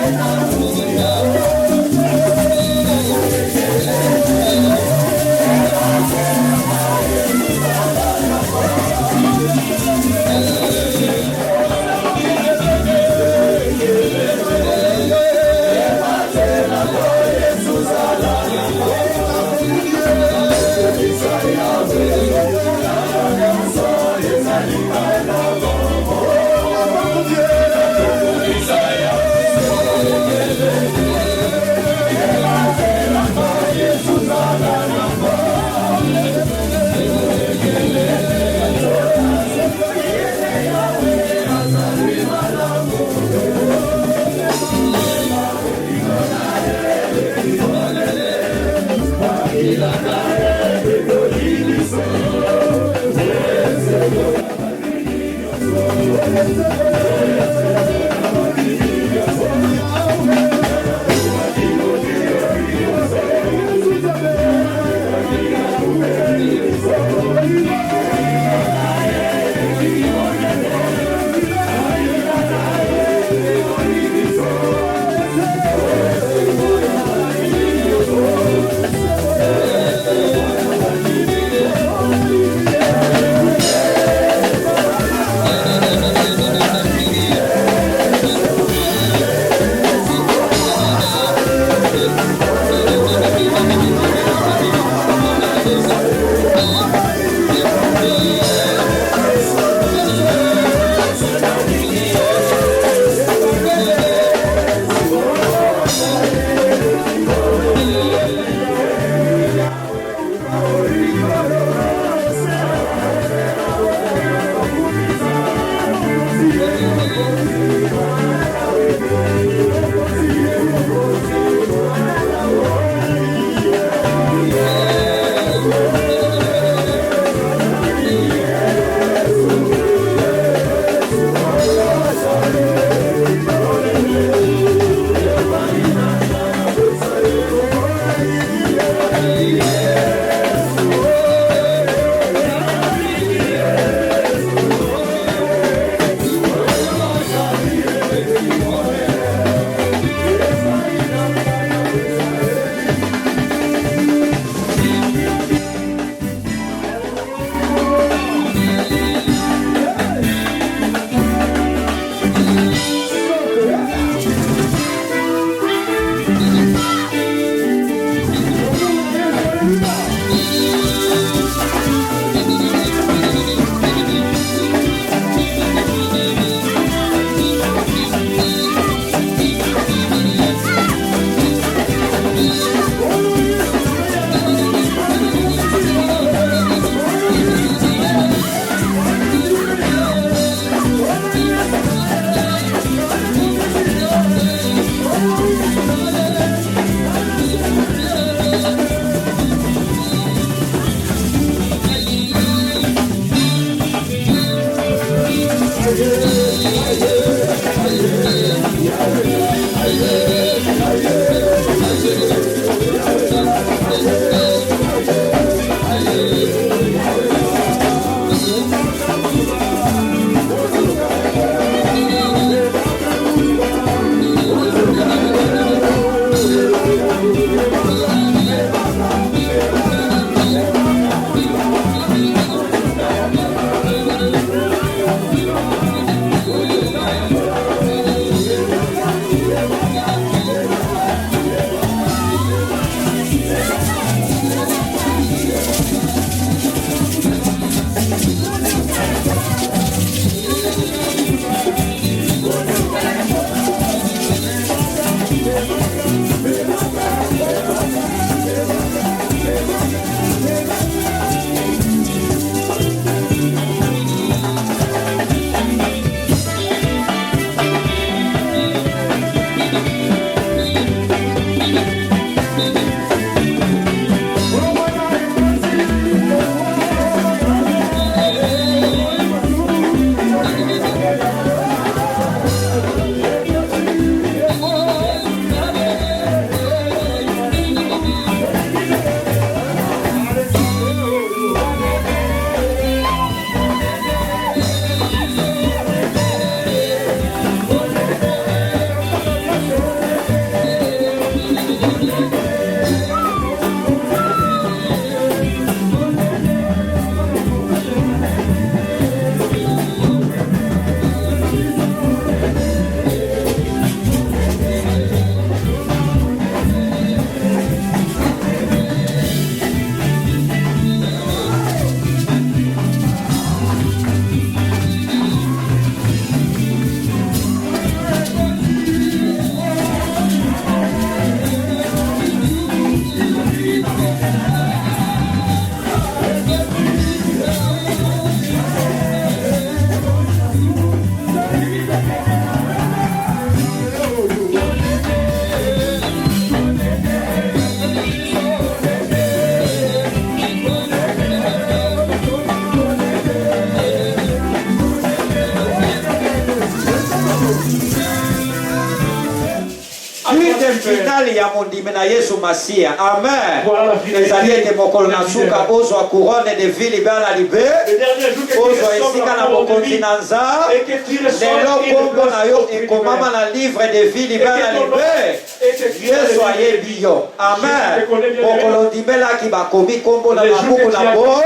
Dieu. Suite finale ya mondimena Yesu Masia. Amen. Voilà la finalité. Ezali ete mokolo na suka ozwa couronne de vie libala libe. Le dernier jour que tu Ozwa ressembles esika à na la couronne de bokonzi vie na nza. et que tu ressembles Lelo à une kombo na yo place ekomama na livre de vie libala libe. Yesu ayebi yo. Amen. Mokolo ndibelaki bakomi kombo na mabuku na bo.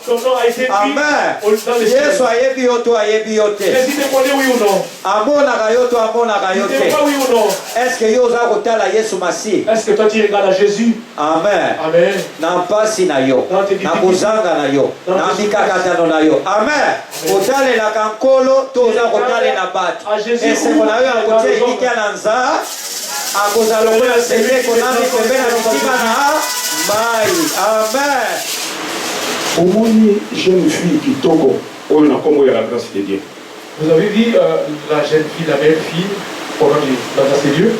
Ton nom a été Amen. dans les cieux. Yesu ayebi yo to ayebi yo te. Mais si tu connais oui ou non? Amonaka yo to amonaka yo Tu te. vois oui ou non? Est-ce que yo oza kotala Yesu Masi? Est-ce que toi tu regardes à Jésus? Amen. Amen. Na mpasi na yo, na kozanga na yo, na mikakatano na yo. Amen. Kotalelaka nkolo to oza kotalela bato. Esengo na yo ya kotia elikya na nza. Akoza lokola sende konami pembe na mitima na mai. Amen. Omoni jeune fille kitoko oyo na kombo ya la grâce de Dieu. Vous avez vu la jeune fille, la belle fille, au nom de la grâce de Dieu?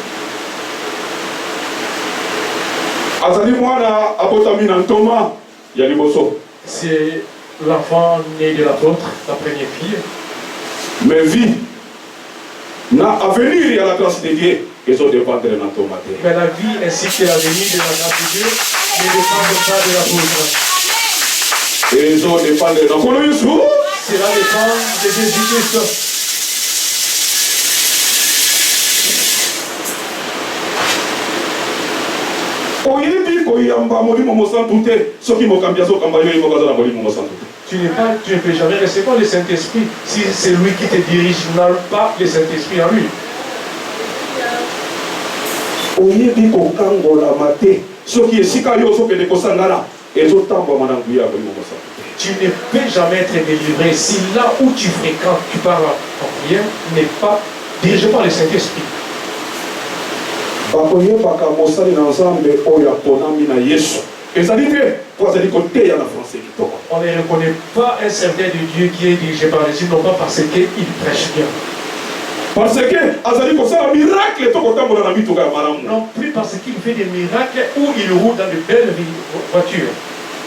Azali mwana abotami na ntoma ya liboso. C'est l'enfant né de l'apôtre, la première fille. Mais vie na avenir ya la grâce de Dieu ezo dépendre na ntoma te. Mais la vie ainsi que l'avenir de la grâce de Dieu ne dépendent pas de l'apôtre. Ezo dépendre na nkolo Yesu. Cela dépend de Jésus-Christ. Oyebi koyamba molimo mosantu te soki mokambi azokamba yo yebo kaza na molimo mosantu te. Tu ne peux jamais recevoir le Saint-Esprit si c'est lui qui te dirige, n'a pas le Saint-Esprit en lui. Oyebi kokangolama te soki esika yo ozokende kosangana ezotambwama na nguya ya molimo mosantu te. Tu ne peux jamais être délivré si là où tu fréquentes, tu parles en prière, n'est pas dirigé par le Saint-Esprit. Bakoyebaka mosali na nzambe oyo aponami na Yesu ezali te po azali koteya na français kitoko. On ne reconnaît pas un serviteur de Dieu qui est dirigé par Jésus, non pas parce qu'il prêche bien. Parce que azali kosala miracle to kotambola na mituka ya malamu. Non plus parce qu'il fait des miracles ou il roule dans de belles voitures.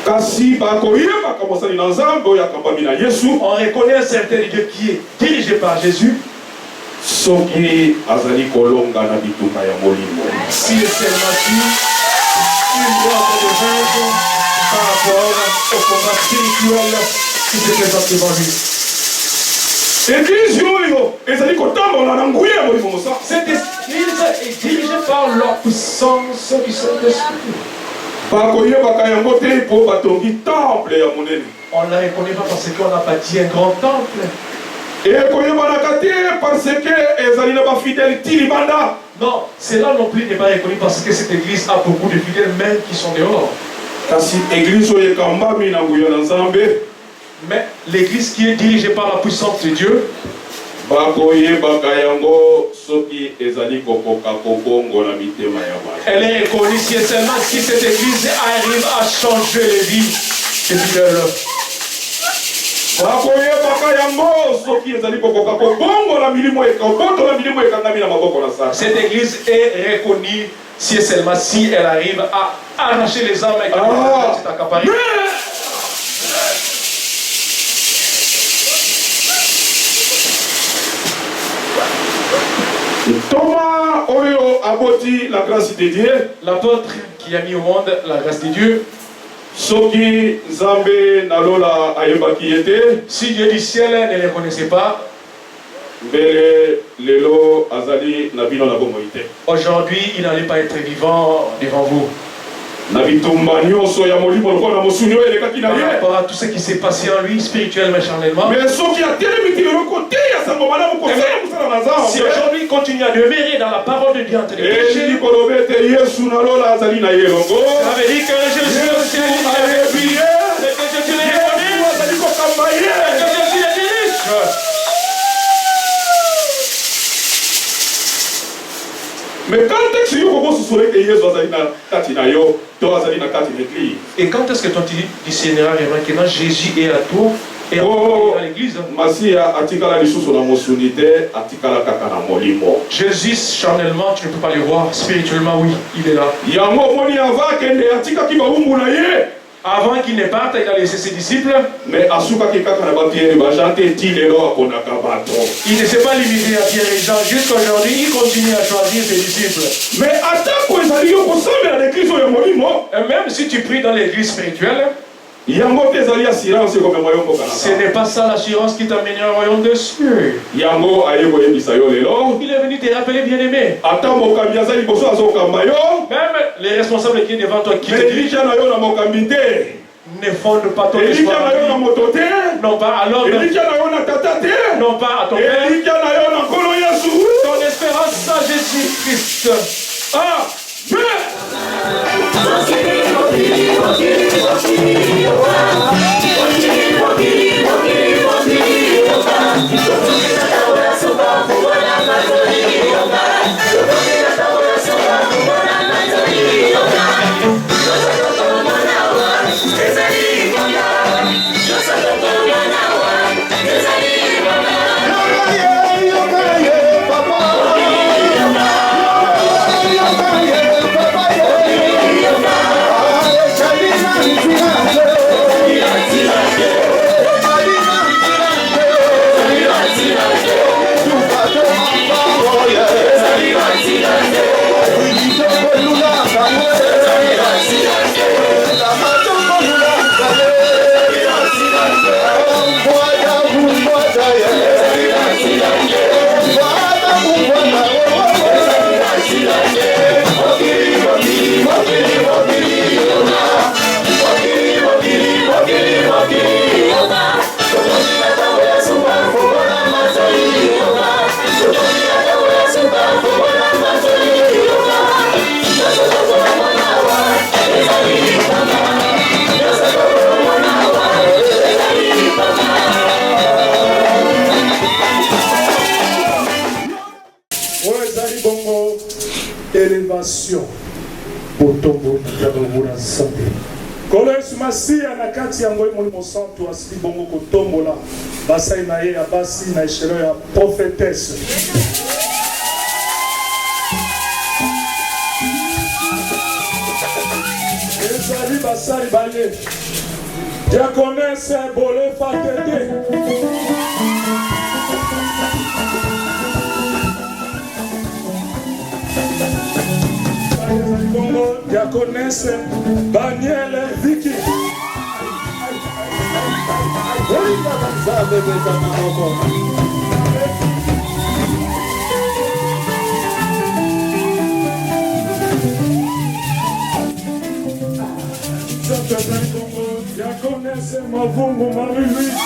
Kasi bakoyebaka mosali na nzambe oyo akambami na Yesu. On reconnaît un serviteur de Dieu qui est dirigé par Jésus. Soki azali kolonga na bituka ya molimo. Si le seulement une voie de vaincre par rapport au combat spirituel qui se présente devant lui. Église oyo ezali kotambola na nguya ya molimo mosa. Cette église est dirigée par la puissance du Saint-Esprit. Bakoyebaka yango te po batongi temple ya monene. On ne la reconnaît pas parce qu'on a bâti un grand temple. Et koyebanaka te parce que ezali na bafidèle ti libanda. Non, cela non plus n'est pas reconnu parce que cette église a beaucoup de fidèles même qui sont dehors. Kasi église oyo ekambami na nguya na Nzambe. Mais l'église qui est dirigée par la puissance de Dieu, bakoyebaka yango soki ezali kokoka kobongola mitema ya bato. elle est reconnue si et seulement si cette église arrive à changer les vies des fidèles. Bakoyebaka yango soki ezali kokoka kobongola milimo ekobotola milimo ekangami na maboko na Satan. Cette église est reconnue si et seulement si elle arrive à arracher les âmes et qu'elle est accaparée. Thomas oyo aboti la grâce de Dieu. L'apôtre qui a mis au monde la grâce de Dieu. Soki Nzambe nalola ayebaki yete. Si Dieu du ciel ne les connaissait pas, mbele lelo azali na bino na bomoi te. Aujourd'hui il n'allait pas être vivant devant vous. Na bitumba nyonso ya molimo lokola mosuni oyo elekaki na Par ye. rapport à tout ce qui s'est passé en lui, spirituellement et charnellement. Mais soki atelemi ti lelo koteya sango malamu kosala mosala na Nzambe. Si aujourd'hui il continue à demeurer dans la parole de Dieu en train de prêcher, Eli kolobe te Yesu nalola azali na ye longo. ça veut dire que Jésus aussi est ayebi ye. et que Jésus les reconnaît, Azali kokamba et ye. que Jésus les dirige. Mais quand est-ce que vous souhaitez que Jésus azali na kati na yo, to azali na kati l'église? Et quand est-ce que toi tu discerneras vraiment que quand Jésus est à toi et à l'église? Masia atikala lisusu na mosuni te, atikala kaka na molimo. Jésus, charnellement, tu ne peux pas le voir. Spirituellement, oui, il est là. Yango moni ava kende atika ki baumbu na ye. Avant qu'il ne parte, il a laissé ses disciples. Mais asuka kikaka na bapierre bajante tilelo aponaka bato. Il ne s'est pas limité à Pierre et Jean. Jusqu'aujourd'hui, il continue à choisir ses disciples. Mais atako ezali yo kosambela na Kristo ya molimo. Et même si tu pries dans l'église spirituelle, yango te ezali assurance komema yo mboka. Ce n'est pas ça l'assurance qui t'amène au royaume des cieux. Yango aye koyebisa yo lelo. Il est venu te rappeler, bien-aimé. Ata mokambi azali boso azokamba yo. Même les responsables qui sont devant toi qui te dirigent ne fondent pas ton espoir. Non pas à l'homme. Non pas à ton père. Ton espérance à Jésus-Christ. Élévation pour tomber dans la santé. Kolesi masia na kati ya ngoi molimo santo asili bongo kotombola basai na ye ya basi na eshelo ya prophétesse. Ezali basali baye diaconesse Bolé Fatede. Diaconesse Daniel Vicky. Diaconesse Mavungu Marie-Louise.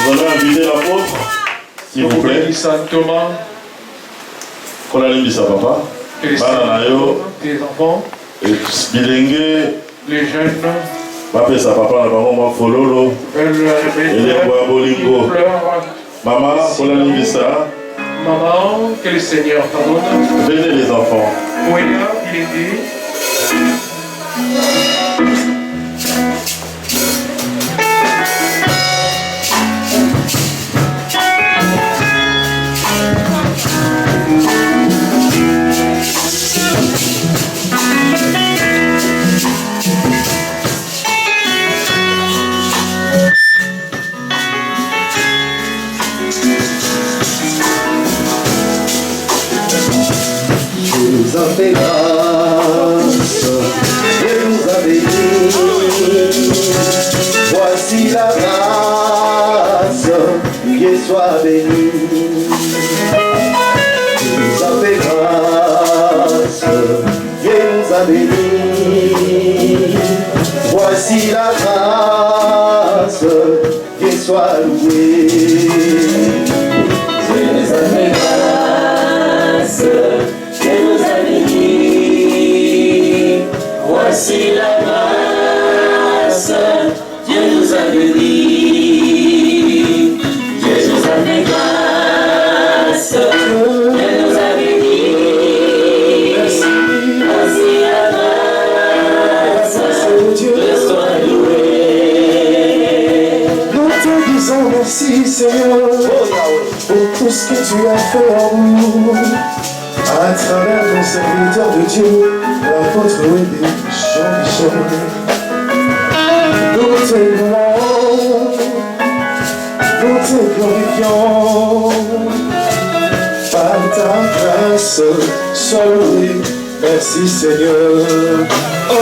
Nous allons inviter l'apôtre, s'il vous plaît. Thomas, Qu'on a mis sa papa. tes enfants, Bilingue. les jeunes, Papa sa papa, maman fololo. Maman, qu'on a mis ça. maman, que le Seigneur pardonne. Venez les enfants. Oui, il est dit. nous a fait grâce, Dieu nous a bénis. Voici la grâce, Dieu soit béni. Dieu nous a fait grâce, Dieu nous a bénis. Voici la grâce, Dieu soit loué. Dieu nous a fait grâce, Dieu nous a bénis. Voici la grâce, Dieu nous a bénis. Dieu nous a fait grâce, Dieu nous a bénis. Voici la grâce, Dieu soit loué. Nous te disons merci Seigneur pour tout ce que tu as fait en nous. À travers nos serviteurs de Dieu, l'apôtre Wébé, Jean-Michel, nous te louons, nous te glorifions. Par ta grâce, sois loué, merci Seigneur. Oh,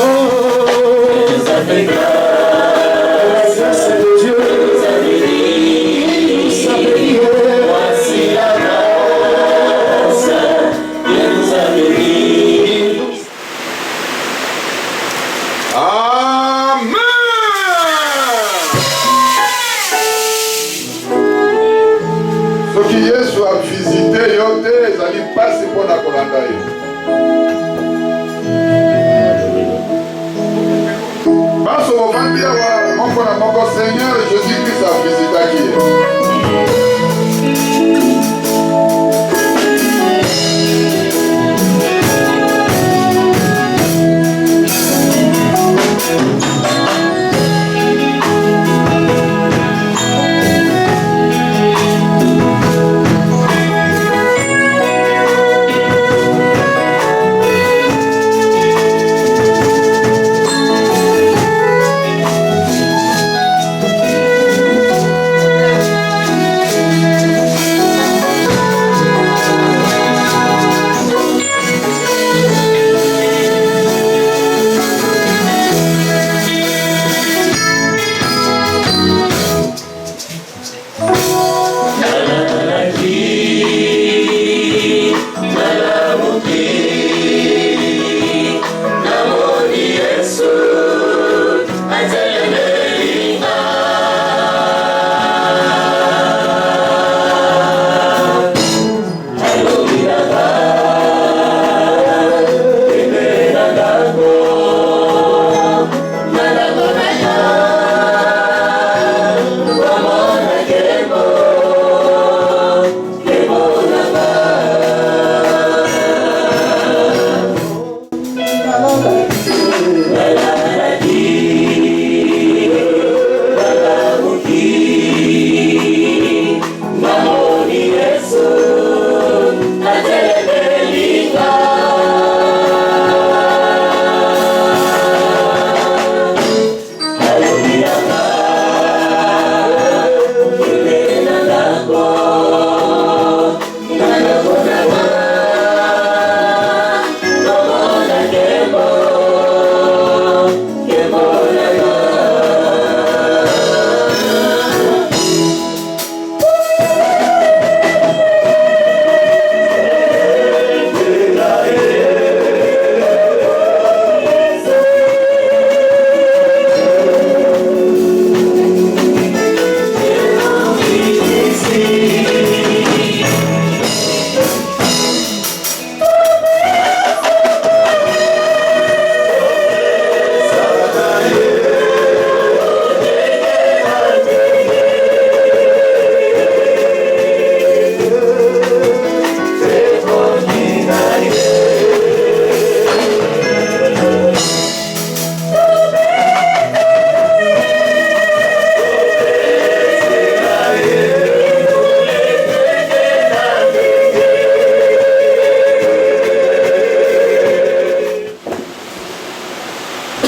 tu nous as fait grâce, la grâce de Dieu nous a bénis, nous a bénis. Voici la grâce, Dieu nous a bénis. Amen. soki Yesu a visité yo te ezali pasi mpona kolanda ye. Baso bovandi awa moko na moko Seigneur Jésus-Christ a visitaki ye.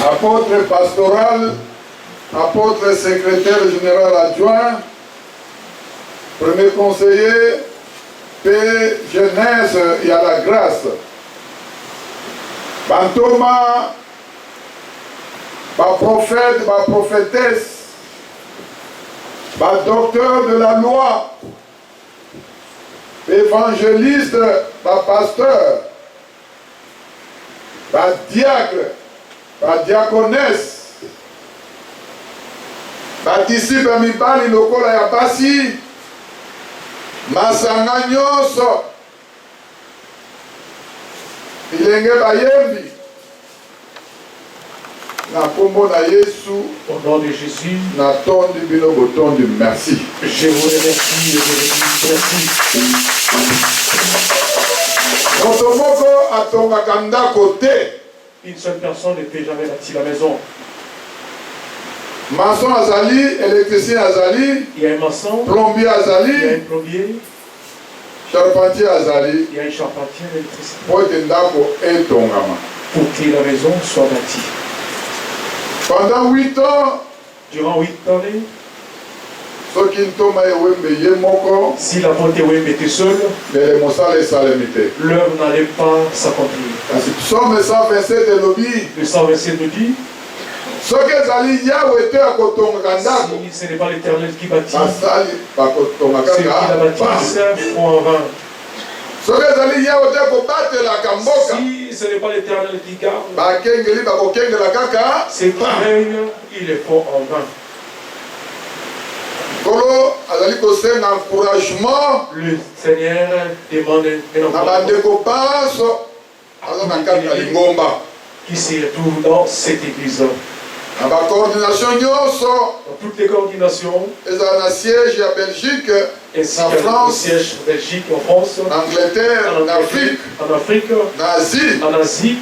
Apôtre pastoral, apôtre secrétaire général adjoint, premier conseiller, paix, jeunesse et à la grâce. Bantoma, prophète, prophétesse, docteur de la loi, évangéliste, pasteur, diacre, diaconesse, disciple mibali lokola ya basi, masanga nyonso, bilenge bayembi, na kombo na Yesu, au nom de Jésus, na tondi bino botondi merci. Je vous remercie et je vous dis merci. Moto moko atongaka ndako te. Une seule personne ne peut jamais bâtir la maison. Maçon azali, électricien azali, il y a un maçon, plombier azali, il y a un plombier, charpentier azali, il y a un charpentier, un électricien, pour que ndako etongama. pour que la maison soit bâtie. Pendant 8 ans, durant 8 années, soki ntoma ewembe ye moko, si la bonté Wembe était seule, lele mosala esalemi te. l'œuvre n'allait pas s'accomplir. Kasi Psaume 127 elobi, Le 127 nous dit, soki ezali Yawe te akotongaka ndako, si ce n'est pas l'Éternel qui bâtit, basali bakotongaka ceux qui la kaka. bâtissent font en vain. Soki ezali Yawe te akobatelaka mboka, Si ce n'est pas l'Éternel qui garde, bakengeli bakokengela kaka. c'est pareil, il est fort en vain. Kolo azali kosenga encouragement Le Seigneur demande un na encouragement bandeko banso aza na kati na lingomba, qui se retrouve dans cette église. na bacoordination nyonso Dans toutes les coordinations, ezala na siège ya Belgique, ainsi na qu'au France, siège Belgique, en France, na Angleterre, en na Afrique, Afrique, na Asie, en Asie,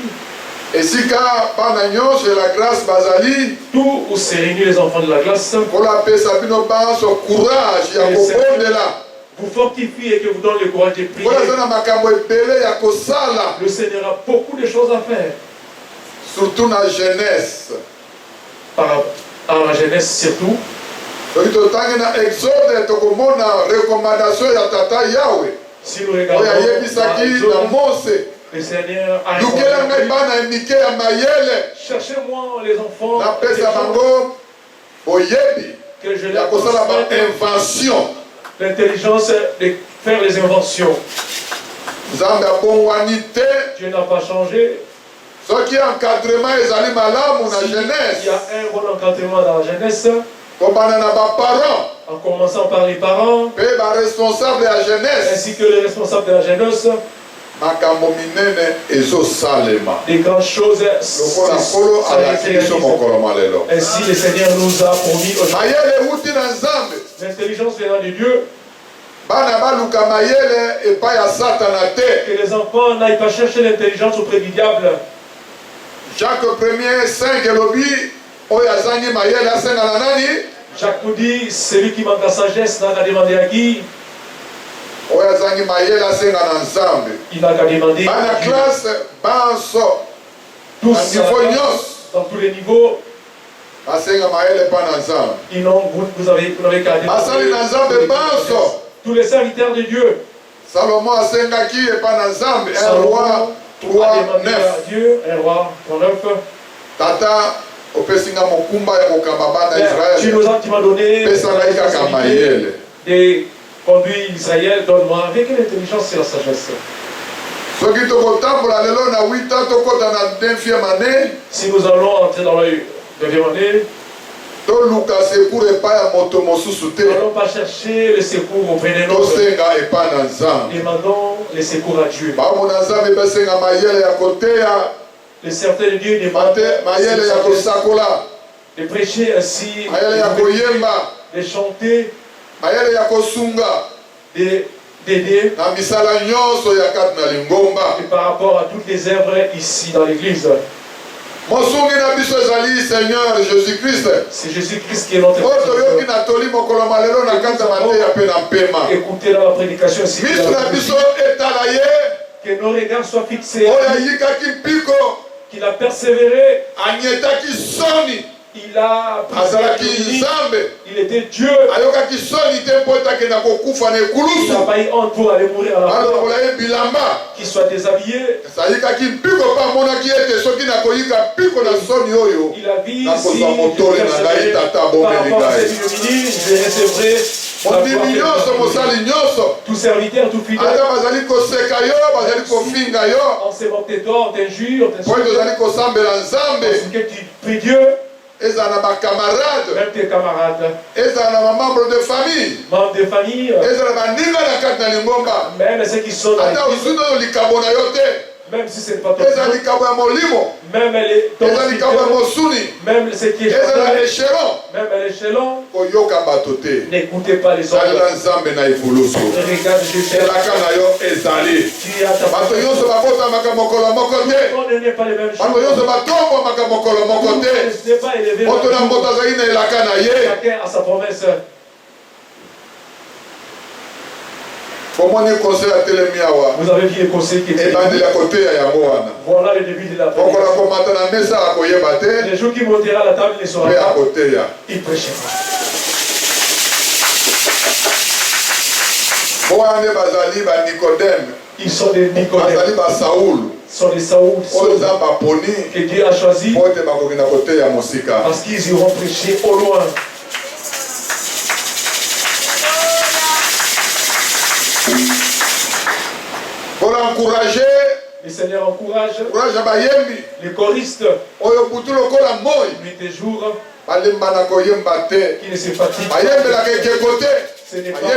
esika bana nyonso ya la grâce bazali tout où se réunissent les enfants de la glace, kolapesa bino banso courage ya kobondela. vous fortifie et que vous donne le courage de prier. Kola eza na makambo ebele ya kosala, Le Seigneur a beaucoup de choses à faire, surtout na jeunesse. à la jeunesse surtout. soki totangi na exode tokomona recommandation ya tata Yawe Si nous oyo regardons ayebisaki na Mose, le Seigneur a lukela ngai bana ya mike ya mayele cherchez-moi les enfants napesa bango boyebi que je ya leur kosala transmette bainvention. l'intelligence de faire les inventions. Nzambe abongwani te. Dieu n'a pas changé. Soki encadrement ezali malamu na Il y jeunesse, a un bon encadrement dans la jeunesse, kobana na baparent en commençant par les parents, mpe baresponsable ya jeunesse, ainsi que les responsables de la jeunesse. makambo minene ezosalema Des grandes choses lokola nkolo alaki biso mokolo malelo. ainsi le Seigneur nous a promis aujourd'hui. Mayele euti na Nzambe, L'intelligence venant de Dieu, bana baluka mayele epai ya Satana te. que les enfants n'aillent pas chercher l'intelligence auprès du diable. Jacques 1er 5 elobi oyo azangi mayele asenga na nani? Jacques nous dit, celui qui manque la sagesse n'a qu'à demander à qui? Oyo azangi mayele asenga na Nzambe. Il n'a qu'à demander à Bana Dieu. classe banso Tous na à la niveau classe, nyonso dans tous les niveaux, asenga mayele epai na Nzambe. vous n'avez qu'à Basali na Nzambe demander. banso. Tous les serviteurs de Dieu, Salomon asengaki epai na Nzambe. 1 Salomon roi a 3 demandé 9. à Dieu, un roi, 39. Tata opesinga mokumba ya kokamba bana Tu Israël. tu m'as donné Pesa ngai kaka responsabilité mayele. de conduire Israël, donne-moi avec l'intelligence et la sagesse. Soki tokotambola lelo na 8 ans tokota na 9e année, Si nous allons entrer dans le 9e année, toluka secours epai ya moto mosusu te. nous n'allons pas chercher le secours auprès des nôtres. Tosenga epai na Nzambe. Demandons le secours à Dieu. Bamona Nzambe epesenga mayele ya koteya, Le serviteur de Dieu demande mayele ya kosakola, de prêcher ainsi, mayele ya koyemba, de chanter, mayele ya kosunga d'aider na misala nyonso ya kati na lingomba. et par rapport à toutes les œuvres ici dans l'église. Mosungi na biso ezali Seigneur Jésus-Christ. C'est Jésus-Christ qui est notre Oyo toyoki Seigneur. na toli mokolo malelo na kati ya mateya mpe na mpema. Écoutez dans la prédication ici. Miso na biso etala ye Que nos regards soient fixés, oyo ayikaki mpiko qu'il a persévéré, anyetaki soni Il a il était Dieu. Il n'a pas eu honte pour aller mourir à la croix. Qu'il soit déshabillé. Il a vu ici, par rapport à cette ignominie, je recevrai tout serviteur, tout fidèle. On s'est moqué de toi, on t'injure, on t'insulte. Que tu pries Dieu. Même tes camarades. Membres de famille. Membres de famille. Même ceux qui sont dans même si ce n'est pas ton même même ce qui est même l'échelon, n'écoutez pas les autres. Regarde Jésus. Tu as ta on n'est pas les mêmes choses. Chacun a sa promesse. Vous avez vu les conseils qui étaient. Voilà le début de la prière. Les jours qui montera à la table, il ne sera pas. Il prêchera. Ils sont des Nicodèmes. Ils sont des Saoul. Que Dieu a choisi. Parce qu'ils iront prêcher au loin. Pour encourager, le Seigneur encourage les choristes. Nuit et jour, qui ne se fatiguent pas. Ce n'est pas le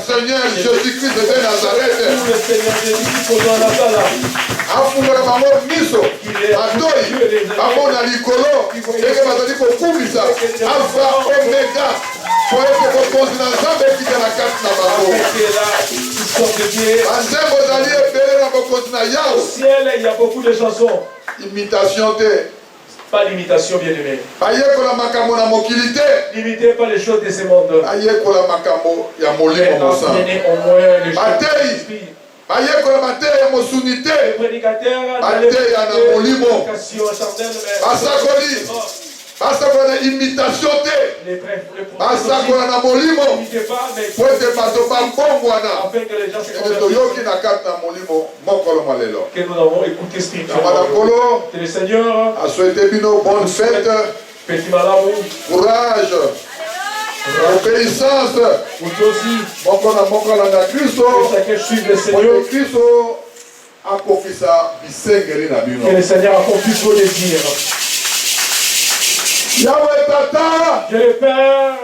Seigneur Jésus-Christ de Nazareth. le Seigneur Jésus-Christ dans la salle. Au ciel, il y a beaucoup de chansons. Imitation. Pas l'imitation, bien aimé. N'imitez pas les choses de ce monde. Apprenez au moins les choses de l'esprit. Les prédicateurs, imitation les que nous avons écouté spirituellement. Que le Seigneur a souhaité une bonne fête, courage, obéissance. Que le Seigneur accomplisse vos désirs. Yahweh Tata, Dieu le Père.